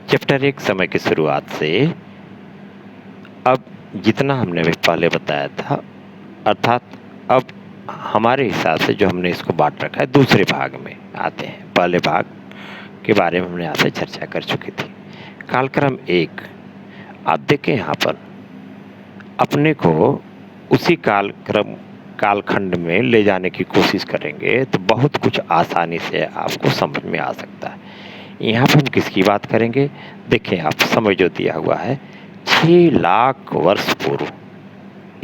Chapter 1 समय की शुरुआत से अब जितना हमने अभी पहले बताया था, अर्थात अब हमारे हिसाब से जो हमने इसको बांट रखा है दूसरे भाग में आते हैं। पहले भाग के बारे में हमने आपसे चर्चा कर चुकी थी। कालक्रम 1, आप देखें यहाँ पर अपने को उसी कालखंड में ले जाने की कोशिश करेंगे तो बहुत कुछ आसानी से आपको समझ में आ सकता है। यहाँ पर हम किसकी बात करेंगे? देखें आप, समय जो दिया हुआ है 6 लाख वर्ष पूर्व,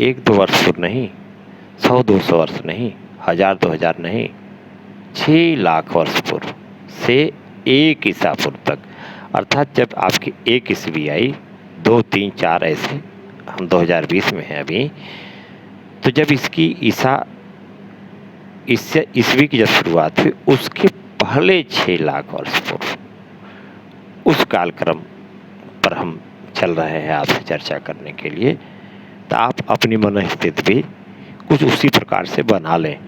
1-2 वर्ष पूर्व नहीं, 100-200 वर्ष नहीं, 1000-2000 नहीं, 6 लाख वर्ष पूर्व से 1 ईसा पूर्व तक, अर्थात जब आपकी 1 ईस्वी आई, 2, 3, 4 ऐसे, हम 2020 में हैं अभी, तो जब इसकी इससे ईस्वी की जब शुरुआत हुई उसके पहले 6 लाख वर्ष पूर्व उस कालक्रम पर हम चल रहे हैं आपसे चर्चा करने के लिए। तो आप अपनी मनोस्थिति भी कुछ उसी प्रकार से बना लें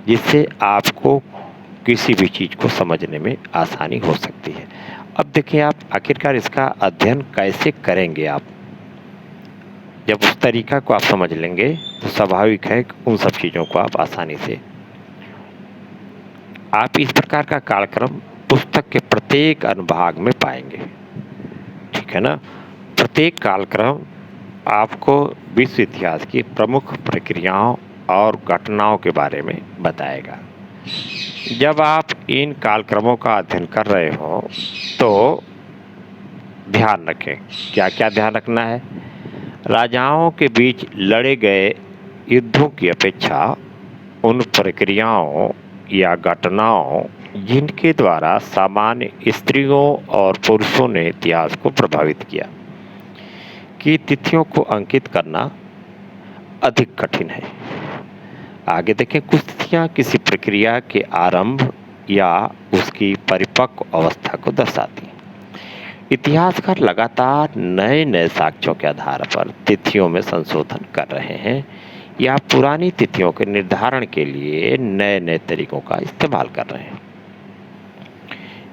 जिससे आपको किसी भी चीज़ को समझने में आसानी हो सकती है। अब देखिए आप आखिरकार इसका अध्ययन कैसे करेंगे। आप जब उस तरीका को आप समझ लेंगे तो स्वाभाविक है कि उन सब चीज़ों को आप आसानी से आप इस प्रकार का कार्यक्रम पुस्तक के प्रत्येक अनुभाग में पाएंगे, ठीक है ना। प्रत्येक कालक्रम आपको विश्व इतिहास की प्रमुख प्रक्रियाओं और घटनाओं के बारे में बताएगा। जब आप इन कालक्रमों का अध्ययन कर रहे हो तो ध्यान रखें, क्या क्या ध्यान रखना है। राजाओं के बीच लड़े गए युद्धों की अपेक्षा उन प्रक्रियाओं या घटनाओं जिनके द्वारा सामान्य स्त्रियों और पुरुषों ने इतिहास को प्रभावित किया की तिथियों को अंकित करना अधिक कठिन है। आगे देखें, कुछ तिथियां किसी प्रक्रिया के आरंभ या उसकी परिपक्व अवस्था को दर्शाती हैं। इतिहासकार लगातार नए नए साक्ष्यों के आधार पर तिथियों में संशोधन कर रहे हैं या पुरानी तिथियों के निर्धारण के लिए नए नए तरीकों का इस्तेमाल कर रहे हैं।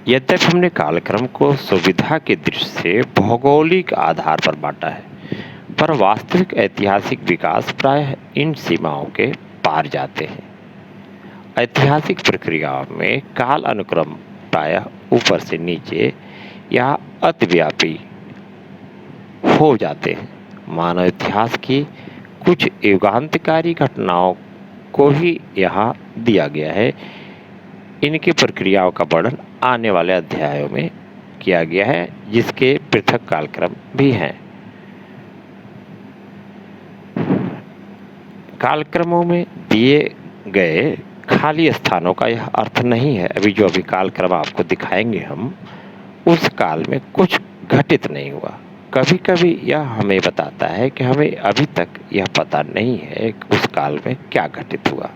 यद्यपि हमने कालक्रम को सुविधा की दृष्टि से भौगोलिक आधार पर बांटा है, पर वास्तविक ऐतिहासिक विकास प्रायः इन सीमाओं के पार जाते हैं। ऐतिहासिक प्रक्रियाओं में काल अनुक्रम प्रायः ऊपर से नीचे या अतिव्यापी हो जाते हैं। मानव इतिहास की कुछ युगांतकारी घटनाओं को ही यहाँ दिया गया है। इनकी प्रक्रियाओं का वर्णन आने वाले अध्यायों में किया गया है, जिसके पृथक कालक्रम भी हैं। कालक्रमों में दिए गए खाली स्थानों का यह अर्थ नहीं है अभी जो अभी कालक्रम आपको दिखाएंगे हम, उस काल में कुछ घटित नहीं हुआ। कभी कभी यह हमें बताता है कि हमें अभी तक यह पता नहीं है कि उस काल में क्या घटित हुआ।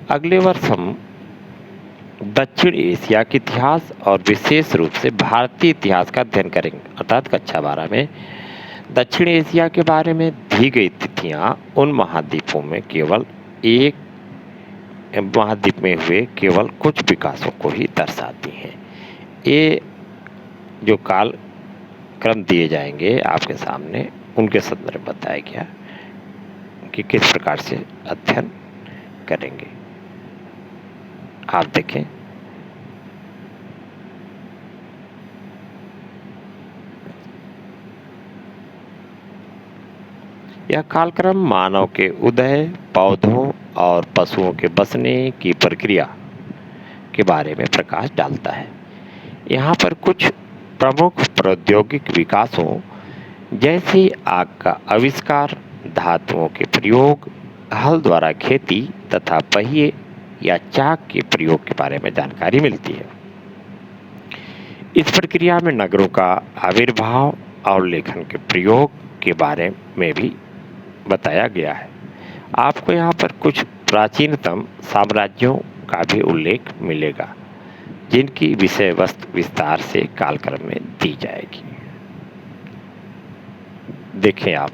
अगले वर्ष हम दक्षिण एशिया के इतिहास और विशेष रूप से भारतीय इतिहास का अध्ययन करेंगे, अर्थात कक्षा 12 में दक्षिण एशिया के बारे में दी गई तिथियां उन महाद्वीपों में केवल एक महाद्वीप में हुए केवल कुछ विकासों को ही दर्शाती हैं। ये जो काल क्रम दिए जाएंगे आपके सामने, उनके संदर्भ में बताया गया कि किस प्रकार से अध्ययन करेंगे। आप देखें, यह कालक्रम मानव के उदय, पौधों और पशुओं के बसने की प्रक्रिया के बारे में प्रकाश डालता है। यहाँ पर कुछ प्रमुख प्रौद्योगिक विकासों जैसे आग का आविष्कार, धातुओं के प्रयोग, हल द्वारा खेती तथा पहिए या चाक के प्रयोग के बारे में जानकारी मिलती है। इस प्रक्रिया में नगरों का आविर्भाव और लेखन के प्रयोग के बारे में भी बताया गया है। आपको यहाँ पर कुछ प्राचीनतम साम्राज्यों का भी उल्लेख मिलेगा जिनकी विषय वस्तु विस्तार से कालक्रम में दी जाएगी। देखें, आप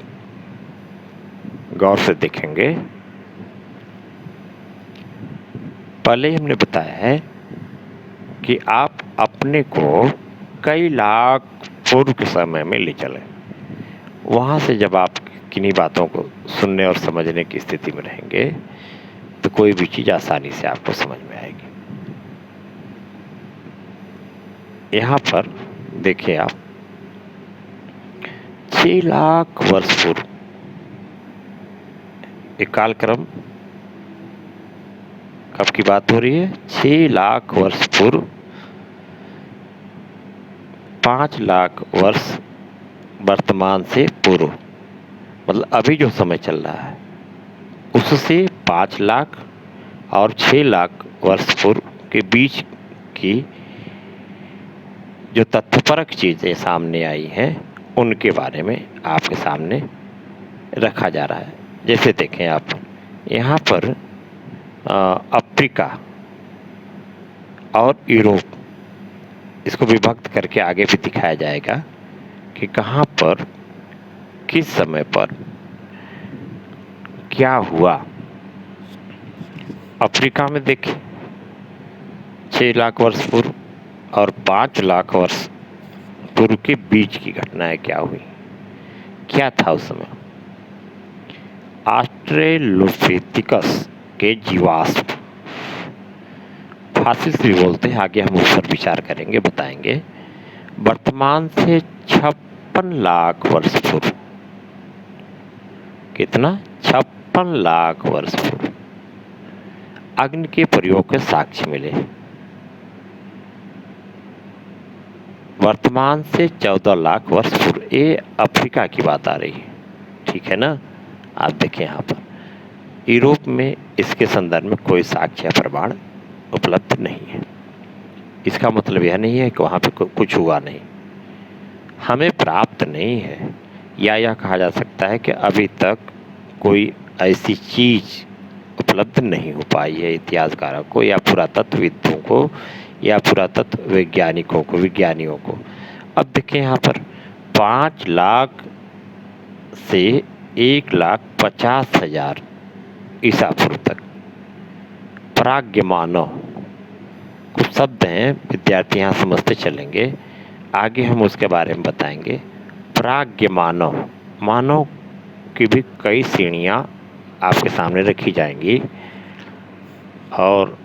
गौर से देखेंगे, पहले हमने बताया है कि आप अपने को कई लाख पूर्व के समय में ले चले। वहाँ से जब आप किन्हीं बातों को सुनने और समझने की स्थिति में रहेंगे तो कोई भी चीज़ आसानी से आपको समझ में आएगी। यहाँ पर देखिए आप 6 लाख वर्ष पूर्व एक कालक्रम कब की बात हो रही है? 6 लाख वर्ष पूर्व 5 लाख वर्ष वर्तमान से पूर्व, मतलब अभी जो समय चल रहा है उससे 5 लाख और 6 लाख वर्ष पूर्व के बीच की जो तथ्यपरक चीज़ें सामने आई हैं उनके बारे में आपके सामने रखा जा रहा है। जैसे देखें आप यहाँ पर अफ्रीका और यूरोप, इसको विभक्त करके आगे भी दिखाया जाएगा कि कहाँ पर किस समय पर क्या हुआ। अफ्रीका में देखें 6 लाख वर्ष पूर्व और 5 लाख वर्ष पूर्व के बीच की घटनाएं क्या हुई, क्या था उस समय। ऑस्ट्रेलोपिथेकस के जीवाश्म, फासिल्स भी बोलते हैं, आगे हम उस पर विचार करेंगे, बताएंगे। वर्तमान से 56 लाख वर्ष पूर्व, कितना? 56 लाख वर्ष पूर्व अग्नि के प्रयोग के साक्ष्य मिले। वर्तमान से 14 लाख वर्ष पूर्व, ये अफ्रीका की बात आ रही है, ठीक है ना। आप देखें यहाँ पर यूरोप में इसके संदर्भ में कोई साक्ष्य या प्रमाण उपलब्ध नहीं है। इसका मतलब यह नहीं है कि वहाँ पे कुछ हुआ नहीं, हमें प्राप्त नहीं है, या यह कहा जा सकता है कि अभी तक कोई ऐसी चीज़ उपलब्ध नहीं हो पाई है इतिहासकारों को या पुरातत्वविदों को या पुरातत्व वैज्ञानिकों को, विज्ञानियों को। अब देखें यहाँ पर 5 लाख से 1,50,000 ईसा पूर्व तक प्राग्ञमानव, कुछ शब्द हैं विद्यार्थी यहाँ समझते चलेंगे, आगे हम उसके बारे में बताएंगे। प्राग्ञमानव, मानव की भी कई श्रेणियाँ आपके सामने रखी जाएंगी और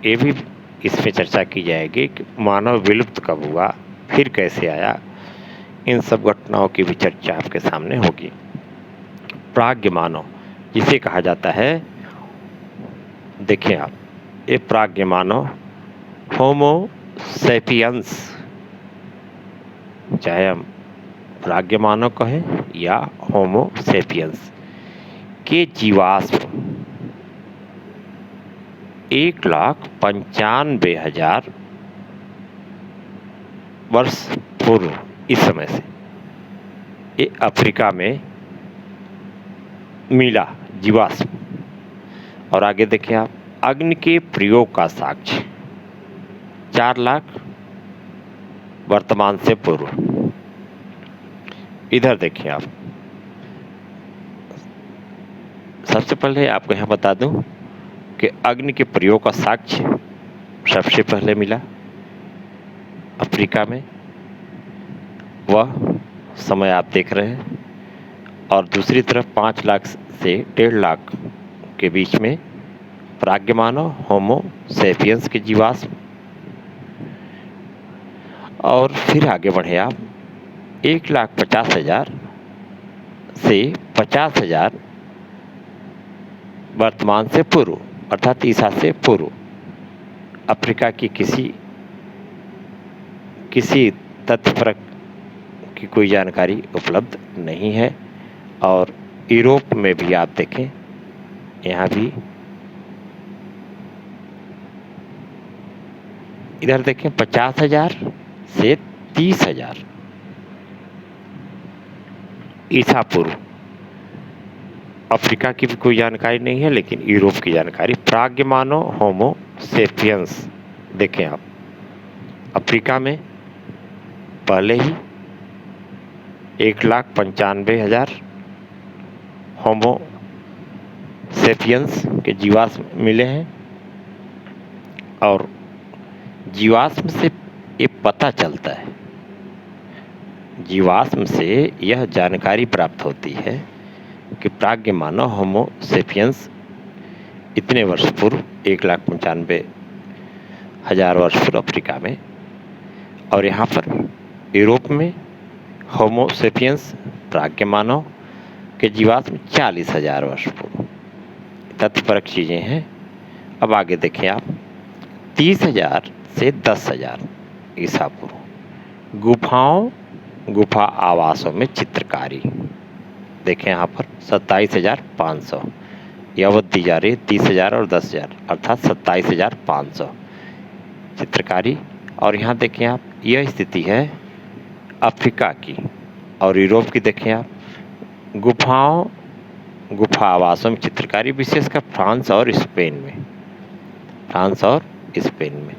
ये भी इसमें चर्चा की जाएगी कि मानव विलुप्त कब हुआ, फिर कैसे आया, इन सब घटनाओं की भी चर्चा आपके सामने होगी। प्राग्ञमानव जिसे कहा जाता है, देखिए आप, ये प्राग्ञमानव होमो सैपियंस, चाहे हम प्राग्ञमानव कहें या होमो सैपियंस के जीवाश्म 1,95,000 वर्ष पूर्व इस समय से ये अफ्रीका में मिला जीवाश्म। और आगे देखिए आप, अग्नि के प्रयोग का साक्ष्य 4 लाख वर्तमान से पूर्व। इधर देखिए आप, सबसे पहले आपको यहाँ बता दूं कि अग्नि के प्रयोग का साक्ष्य सबसे पहले मिला अफ्रीका में, वह समय आप देख रहे हैं। और दूसरी तरफ 5 लाख से 1.5 लाख के बीच में प्राग्ञमानव होमो सैपियंस के जीवाश्म। और फिर आगे बढ़े आप 1,50,000 से 50,000 वर्तमान से पूर्व, अर्थात ईसा से पूर्व अफ्रीका की किसी तथ्यपरक की कोई जानकारी उपलब्ध नहीं है। और यूरोप में भी आप देखें, यहाँ भी इधर देखें 50,000 से 30,000 ईसा पूर्व। अफ्रीका की भी कोई जानकारी नहीं है, लेकिन यूरोप की जानकारी। प्राग्ञमानव होमो सेपियंस देखें आप, अफ्रीका में पहले ही 1,95,000 होमो सेपियंस के जीवाश्म मिले हैं। और जीवाश्म से ये पता चलता है जीवाश्म से यह जानकारी प्राप्त होती है कि प्राज्ञ मानव होमो सेपियंस इतने वर्ष पूर्व 1,95,000 वर्ष पूर्व अफ्रीका में, और यहाँ पर यूरोप में होमो सेपियंस प्राज्ञ मानव के जीवाश्म 40,000 वर्ष पूर्व। तथ्यपरक चीज़ें हैं। अब आगे देखें आप, 30,000 से 10,000 ईसा पूर्व गुफा आवासों में चित्रकारी। देखें यहाँ पर 27,500 यह अवधि दी जा रही है, 30,000 और 10,000 अर्थात 27,500 चित्रकारी। और यहाँ देखें आप, यह स्थिति है अफ्रीका की, और यूरोप की देखें आप, गुफा आवासों में चित्रकारी, विशेषकर फ्रांस और स्पेन में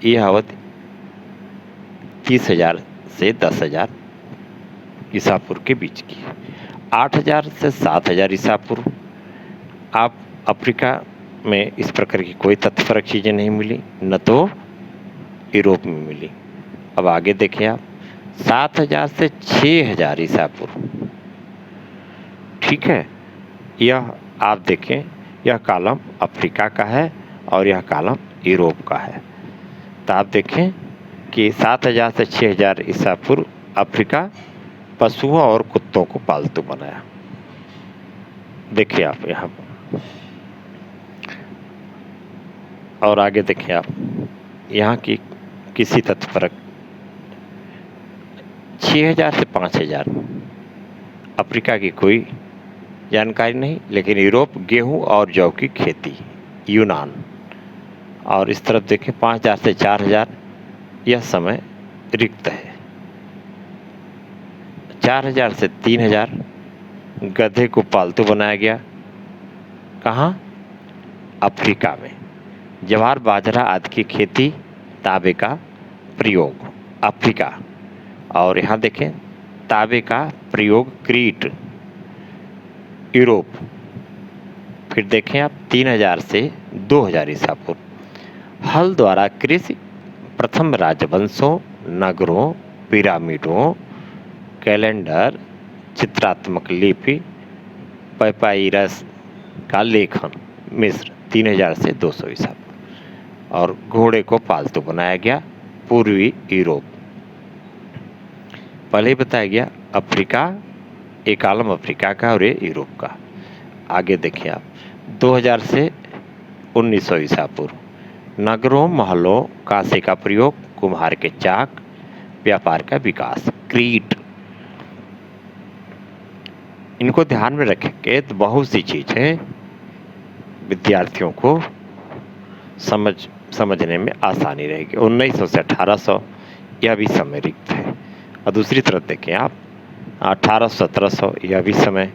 यह अवधि 30,000 से 10,000 ईसा पूर्व के बीच की। 8,000 से 7,000 ईसा पूर्व आप अफ्रीका में इस प्रकार की कोई तथ्यपरक चीज़ें नहीं मिली, न तो यूरोप में मिली। अब आगे देखें आप, 7,000 से 6,000 ईसा पूर्व, ठीक है। यह आप देखें, यह कॉलम अफ्रीका का है और यह कॉलम यूरोप का है। तो आप देखें कि 7,000 से 6,000 ईसा पूर्व अफ्रीका पशुओं और कुत्तों को पालतू बनाया। देखिए आप यहाँ पर, और आगे देखें आप, यहाँ की किसी तथ्यपरक 6,000 से 5,000 अफ्रीका की कोई जानकारी नहीं, लेकिन यूरोप गेहूं और जौ की खेती, यूनान। और इस तरफ देखें 5,000 से 4,000 यह समय रिक्त है। 4,000 से 3,000 गधे को पालतू बनाया गया। कहाँ? अफ्रीका में। ज्वार बाजरा आदि की खेती, तांबे का प्रयोग, अफ्रीका। और यहाँ देखें तांबे का प्रयोग क्रीट, यूरोप। फिर देखें आप 3,000 से 2,000 ईसा पूर्व हल द्वारा कृषि, प्रथम राजवंशों, नगरों, पिरामिडों, कैलेंडर, चित्रात्मक लिपि, पैपाइरस का लेखन, मिस्र 3,000 से 200 ईसा पूर्व। और घोड़े को पालतू बनाया गया, पूर्वी यूरोप। पहले ही बताया गया अफ्रीका, एक आलम अफ्रीका का और ये यूरोप का। आगे देखिए आप, 2000 से 1900 ईसा पूर्व नगरों, महलों, कांसे का प्रयोग, कुम्हार के चाक, व्यापार का विकास, क्रीट। इनको ध्यान में रखेंगे तो बहुत सी चीजें विद्यार्थियों को समझने में आसानी रहेगी। 1900 से 1800 यह भी समय रिक्त है। और दूसरी तरफ देखें आप, 1800-1700 यह भी समय,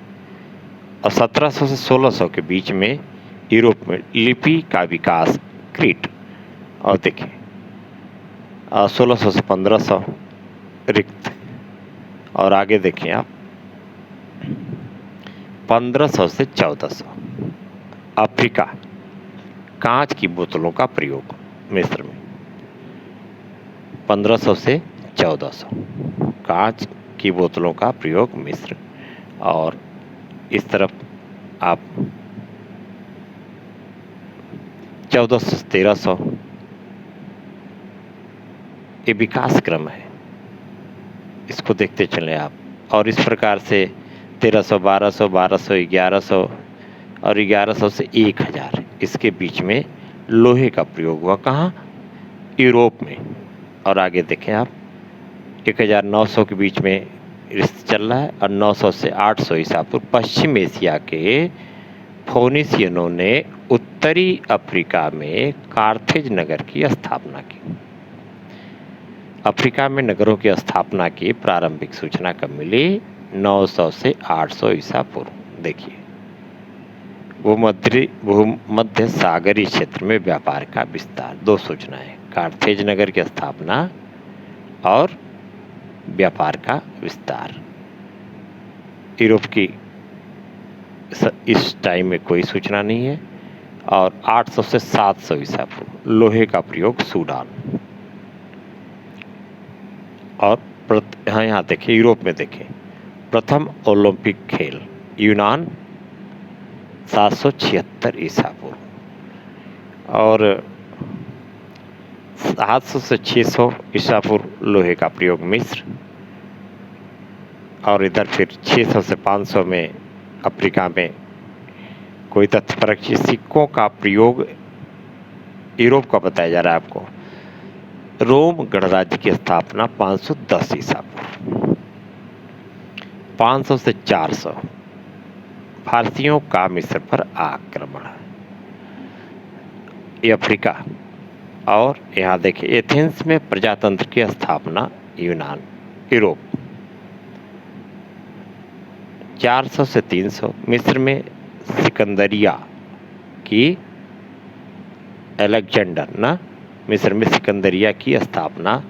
और 1700 से 1600 के बीच में यूरोप में लिपि का विकास, क्रीट। और देखें 1600 से 1500 रिक्त। और आगे देखें आप 1500 से 1400 अफ्रीका, कांच की बोतलों का प्रयोग, मिस्र में। 1500 से 1400 कांच की बोतलों का प्रयोग, मिस्र। और इस तरफ आप 1400 से 1300 ये विकास क्रम है, इसको देखते चलें आप। और इस प्रकार से 1300, 1200, 1200, 1100 और 1100 से 1000 इसके बीच में लोहे का प्रयोग हुआ। कहाँ? यूरोप में। और आगे देखें आप 1900 के बीच में चल रहा है, और 900 से 800 ईसा पूर्व पश्चिम एशिया के फोनिशियनों ने उत्तरी अफ्रीका में कार्थेज नगर की स्थापना की। अफ्रीका में नगरों की स्थापना की प्रारंभिक सूचना कब मिली? 900 से 800 ईसा पूर्व। देखिए भूमध्य सागरीय क्षेत्र में व्यापार का विस्तार, दो सूचनाएं, कार्थेज नगर की स्थापना और व्यापार का विस्तार। यूरोप की इस टाइम में कोई सूचना नहीं है। और 800 से 700 ईसा पूर्व लोहे का प्रयोग, सूडान। और हाँ यहाँ देखिए, यूरोप में देखिए, प्रथम ओलंपिक खेल यूनान 776 ईसा पूर्व, और 700 से 600 ईसा पूर्व लोहे का प्रयोग मिस्र, और इधर फिर 600 से 500 में अफ्रीका में कोई तथ्यपरक चीज। सिक्कों का प्रयोग यूरोप का बताया जा रहा है आपको। रोम गणराज्य की स्थापना 510 ईसा पूर्व। 500 से 400 फारसियों का मिस्र पर आक्रमण, ये अफ्रीका। और यहाँ देखिए, एथेंस में प्रजातंत्र की स्थापना यूनान, यूरोप। 400 से 300 मिस्र में सिकंदरिया की अलेक्जेंडर ना मिस्र में सिकंदरिया की स्थापना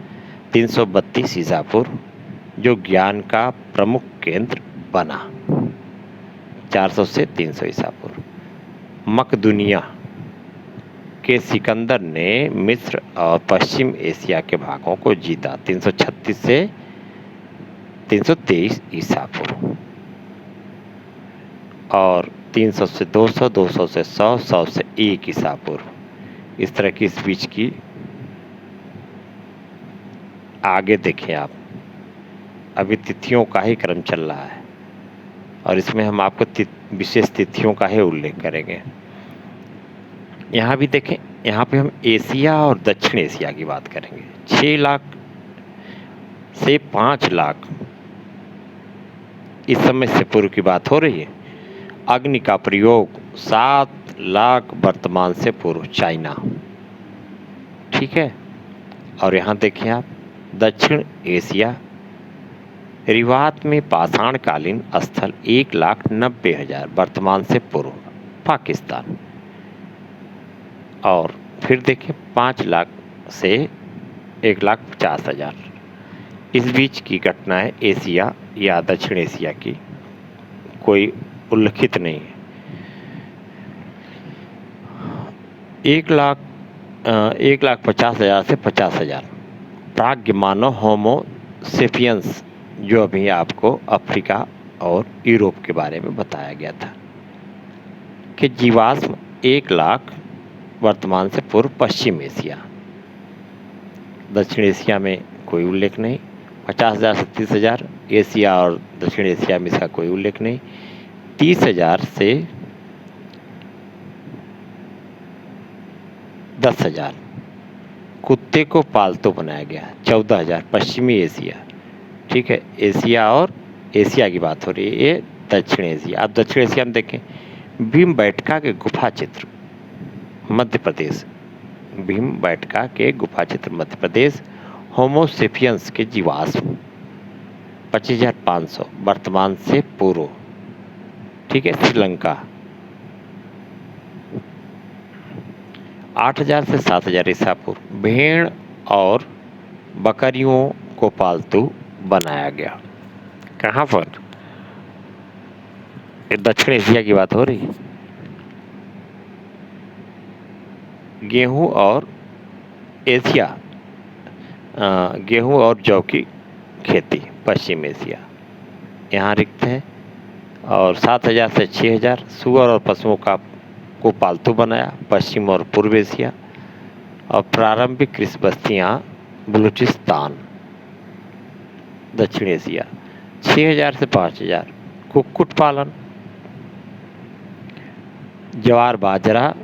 332 ईसा पूर्व, जो ज्ञान का प्रमुख केंद्र बना। 400 से 300 ईसा पूर्व। मकदुनिया के सिकंदर ने मिस्र और पश्चिम एशिया के भागों को जीता। 336 से 323 ईसा पूर्व। और 300 से 200, 200 से 100, 100 से 1 ईसा पूर्व। इस तरह की इस बीच की आगे देखें आप, अभी तिथियों का ही क्रम चल रहा है और इसमें हम आपको विशेष तिथियों का ही उल्लेख करेंगे। यहाँ भी देखें, यहाँ पे हम एशिया और दक्षिण एशिया की बात करेंगे। 6 लाख से 5 लाख इस समय से पूर्व की बात हो रही है। अग्नि का प्रयोग 7 लाख वर्तमान से पूर्व, चाइना। ठीक है। और यहाँ देखें आप, दक्षिण एशिया रिवात में पाषाणकालीन स्थल 1,90,000 वर्तमान से पूर्व, पाकिस्तान। और फिर देखें 5 लाख से 1,50,000 इस बीच की घटनाएं एशिया या दक्षिण एशिया की कोई उल्लिखित नहीं है। 1,50,000 से 50,000 प्राग्ञ मानव होमो सेपियंस, जो अभी आपको अफ्रीका और यूरोप के बारे में बताया गया था कि जीवाश्म 1 लाख वर्तमान से पूर्व, पश्चिम एशिया। दक्षिण एशिया में कोई उल्लेख नहीं। 50,000 से 30,000 एशिया और दक्षिण एशिया में इसका कोई उल्लेख नहीं। 30,000 से 10,000 कुत्ते को पालतू बनाया गया। 14,000 पश्चिमी एशिया। ठीक है, एशिया और एशिया की बात हो रही है, ये दक्षिण एशिया। अब दक्षिण एशिया में देखें, भीमबेटका के गुफा चित्र मध्य प्रदेश, भीमबेटका के गुफा चित्र मध्य प्रदेश। होमोसेपियंस के जीवाश्म 25,500 वर्तमान से पूर्व। ठीक है, श्रीलंका 8,000 से 7,000 ईसा पूर्व। भेड़ और बकरियों को पालतू बनाया गया। कहाँ पर? ये दक्षिण एशिया की बात हो रही है। गेहूं और एशिया, गेहूं और जौ की खेती, पश्चिम एशिया। यहाँ रिक्त है। और 7,000 से 6,000 सुअर और पशुओं को पालतू बनाया, पश्चिम और पूर्व एशिया। और प्रारंभिक कृषि बस्तियाँ बलूचिस्तान, दक्षिण एशिया। 6,000 से 5,000 कुक्कुट पालन, ज्वार बाजरा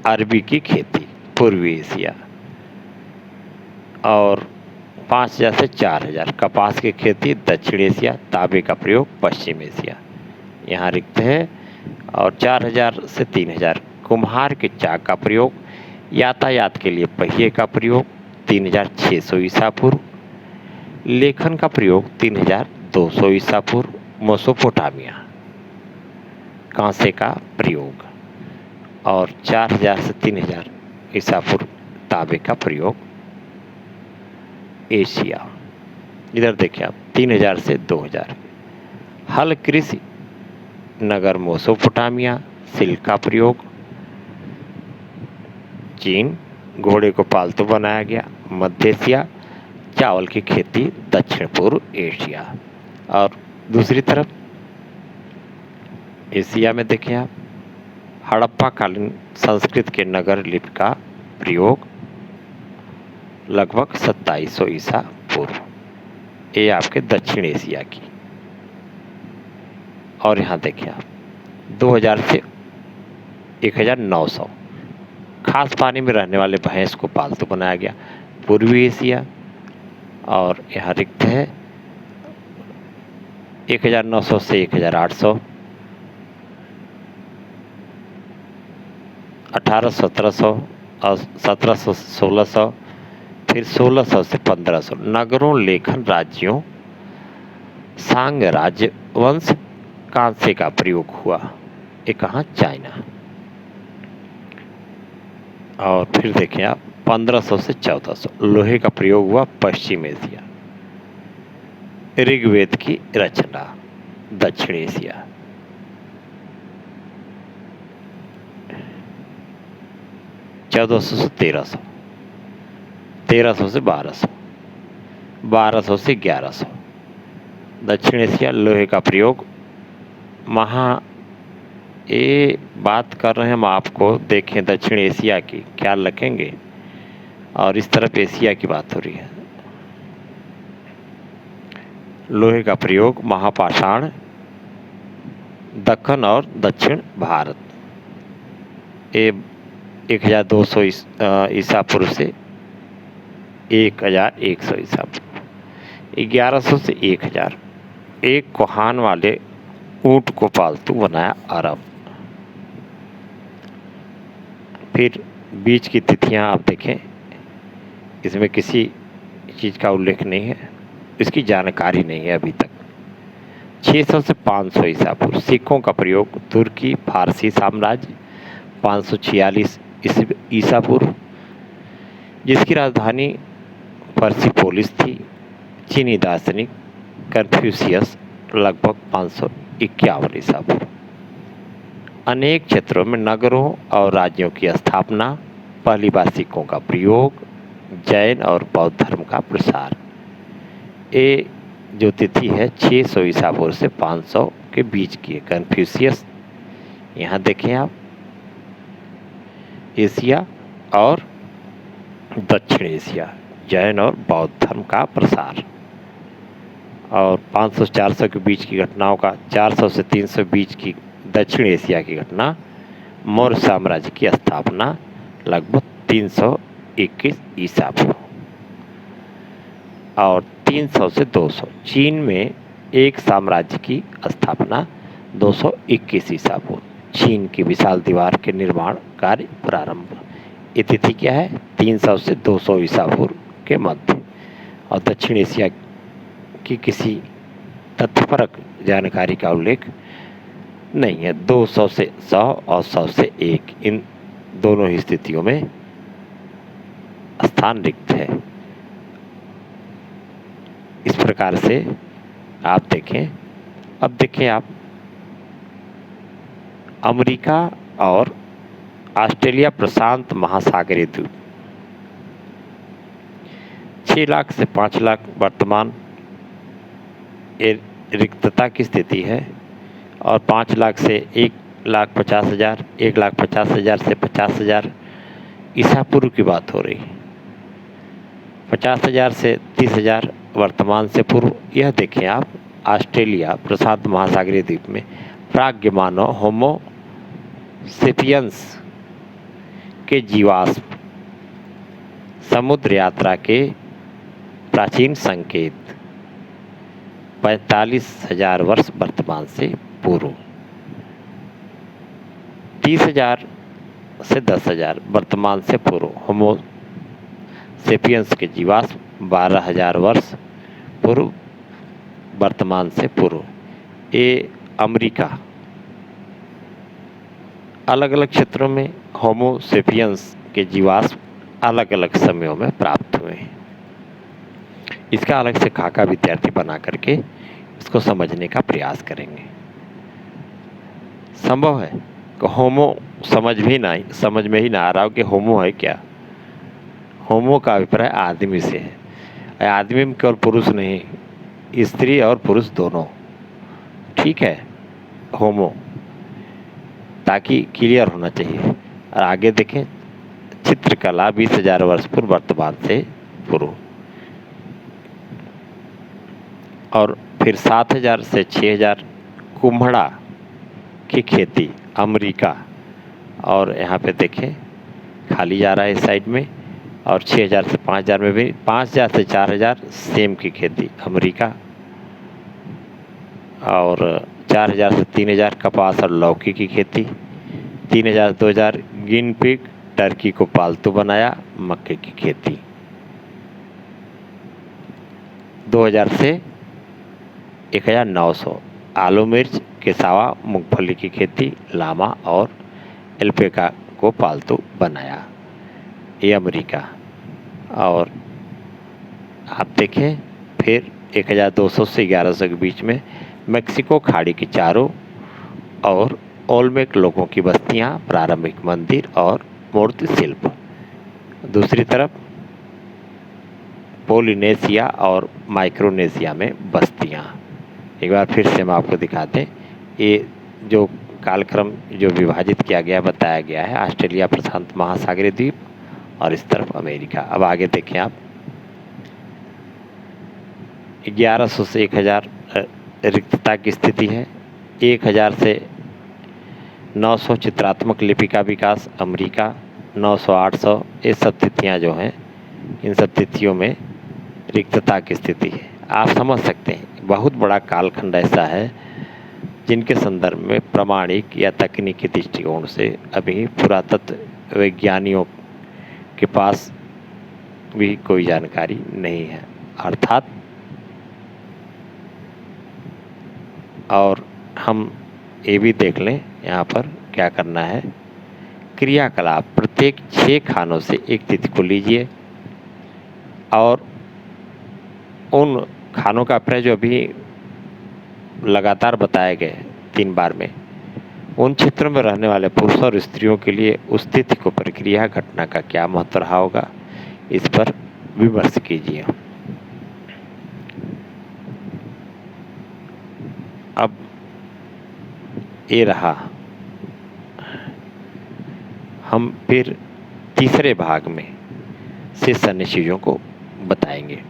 अरबी की खेती, पूर्वी एशिया। और 5,000 से 4,000 कपास की खेती, दक्षिण एशिया। तांबे का प्रयोग, पश्चिम एशिया। यहाँ रिक्त है। और 4,000 से 3,000 कुम्हार के चाक का प्रयोग, यातायात के लिए पहिए का प्रयोग, 3,600 ईसा पूर्व। लेखन का प्रयोग 3,200 ईसा पूर्व, मेसोपोटामिया। कांसे का प्रयोग। और 4,000 से 3,000 ईसा पूर्व, तांबे का प्रयोग, एशिया। इधर देखिए आप, 3,000 से 2,000 हल कृषि नगर, मेसोपोटामिया। सिल्क का प्रयोग, चीन। घोड़े को पालतू बनाया गया, मध्य एशिया। चावल की खेती दक्षिण पूर्व एशिया। और दूसरी तरफ एशिया में देखें आप, हड़प्पा कालीन संस्कृत के नगर लिपि का प्रयोग लगभग 2700 ईसा पूर्व। ये आपके दक्षिण एशिया की। और यहाँ देखिए आप 2000 से 1900 खास पानी में रहने वाले भैंस को पालतू बनाया गया पूर्वी एशिया। और यहाँ रिक्त है 1900 से 1800, 1800-1700 और 1700 से 1600, फिर 1600 से 1500 नगरों, लेखन, राज्यों, सांग राज्य वंश, कांसे का प्रयोग हुआ। ये कहाँ? चाइना। और फिर देखें आप 1500 से 1400 लोहे का प्रयोग हुआ पश्चिम एशिया। ऋग्वेद की रचना दक्षिण एशिया। चौदह सौ से 1300, 1300 से 1200, 1200 से 1100 दक्षिण एशिया। लोहे का प्रयोग ये बात कर रहे हैं हम आपको, देखें दक्षिण एशिया की, ख्याल रखेंगे। और इस तरफ एशिया की बात हो रही है। लोहे का प्रयोग महापाषाण, दक्कन और दक्षिण भारत। ये 1200 ईसा पूर्व से 1100 ईसा पूर्व। 1100 से 1000 एक कोहान वाले ऊंट को पालतू बनाया अरब। फिर बीच की तिथियां आप देखें, इसमें किसी चीज़ का उल्लेख नहीं है, इसकी जानकारी नहीं है अभी तक। 600 से 500 ईसा पूर्व सिक्कों का प्रयोग तुर्की फारसी साम्राज्य। 546 ईसा पूर्व जिसकी राजधानी पर्सिपोलिस थी। चीनी दार्शनिक कन्फ्यूशियस लगभग 551 ईसा पूर्व। अनेक क्षेत्रों में नगरों और राज्यों की स्थापना, पहली बार सिक्कों का प्रयोग, जैन और बौद्ध धर्म का प्रसार। ये जो तिथि है 600 ईसा पूर्व से 500 के बीच की है। कन्फ्यूशियस, यहाँ देखें आप, एशिया और दक्षिण एशिया, जैन और बौद्ध धर्म का प्रसार। और 500 से 400 के बीच की घटनाओं का, 400 से 300 बीच की दक्षिण एशिया की घटना, मौर्य साम्राज्य की स्थापना लगभग 321 ईसा पूर्व। और 300 से 200 चीन में एक साम्राज्य की स्थापना 221 ईसा पूर्व। चीन की विशाल दीवार के निर्माण कार्य प्रारंभ। ये तिथि क्या है? 300 से 200 ईसा पूर्व के मध्य। और दक्षिण एशिया की किसी तथ्यपरक जानकारी का उल्लेख नहीं है। 200 से 100 और 100 से 1 इन दोनों ही स्थितियों में स्थान रिक्त है। इस प्रकार से आप देखें। अब देखें आप अमेरिका और ऑस्ट्रेलिया प्रशांत महासागरीय द्वीप। 6 लाख से 5 लाख वर्तमान रिक्तता की स्थिति है। और 5 लाख से 1,50,000, 1,50,000 से 50,000 ईसा पूर्व की बात हो रही। 50,000 से 30,000 वर्तमान से पूर्व। यह देखें आप ऑस्ट्रेलिया प्रशांत महासागरीय द्वीप में प्राग्ञ मानव होमो सेपियंस के जीवाश्म, समुद्र यात्रा के प्राचीन संकेत, 45,000 वर्ष वर्तमान से पूर्व। 30,000 से 10,000 वर्तमान से पूर्व होमो सेपियंस के जीवाश्म, 12,000 वर्ष पूर्व वर्तमान से पूर्व। ये अमेरिका अलग अलग क्षेत्रों में होमो सेपियंस के जीवाश्म अलग अलग समयों में प्राप्त हुए हैं। इसका अलग से खाका विद्यार्थी बना करके इसको समझने का प्रयास करेंगे। संभव है कि होमो समझ में ही ना आ रहा हो कि होमो है क्या। होमो का अभिप्राय आदमी से है। आदमी में केवल पुरुष नहीं, स्त्री और पुरुष दोनों, ठीक है, होमो, ताकि क्लियर होना चाहिए। और आगे देखें, चित्रकला 20,000 वर्ष पूर्व वर्तमान से पूर्व, और फिर 7,000 से 6,000 कुम्हड़ा की खेती अमेरिका, और यहाँ पे देखें खाली जा रहा है इस साइड में, और 6,000 से 5,000 में भी, 5,000 से 4,000 सेम की खेती अमेरिका, और 4,000 से 3,000 कपास और लौकी की खेती, 3,000 से 2,000 गिन पिग टर्की को पालतू बनाया, मक्के की खेती, 2,000 से 1,900 आलू मिर्च केसावा मूंगफली की खेती, लामा और एल्पेका को पालतू बनाया, ये अमेरिका। और आप देखें फिर 1,200 से 1,100 के बीच में मेक्सिको खाड़ी की चारों और ओल्मेक लोगों की बस्तियां, प्रारंभिक मंदिर और मूर्ति शिल्प। दूसरी तरफ पोलिनेशिया और माइक्रोनेशिया में बस्तियां। एक बार फिर से हम आपको दिखाते हैं, ये जो कालक्रम जो विभाजित किया गया बताया गया है, ऑस्ट्रेलिया प्रशांत महासागरीय द्वीप और इस तरफ अमेरिका। अब आगे देखें आप, 1100 से 1,000 रिक्तता की स्थिति है, 1,000 से 900 चित्रात्मक लिपि का विकास अमेरिका, 900-800 ये सब तिथियाँ जो हैं, इन सब तिथियों में रिक्तता की स्थिति है। आप समझ सकते हैं बहुत बड़ा कालखंड ऐसा है जिनके संदर्भ में प्रामाणिक या तकनीकी दृष्टिकोण से अभी पुरातत्व वैज्ञानियों के पास भी कोई जानकारी नहीं है, अर्थात और हम ये भी देख लें यहाँ पर क्या करना है, क्रियाकलाप प्रत्येक 6 खानों से एक तिथि को लीजिए और उन खानों का प्रयोग जो अभी लगातार बताए गए 3 बार में, उन क्षेत्रों में रहने वाले पुरुषों और स्त्रियों के लिए उस तिथि को प्रक्रिया घटना का क्या महत्व रहा होगा, इस पर विमर्श कीजिए। अब ये रहा, हम फिर तीसरे भाग में शेष अन्य चीज़ों को बताएंगे।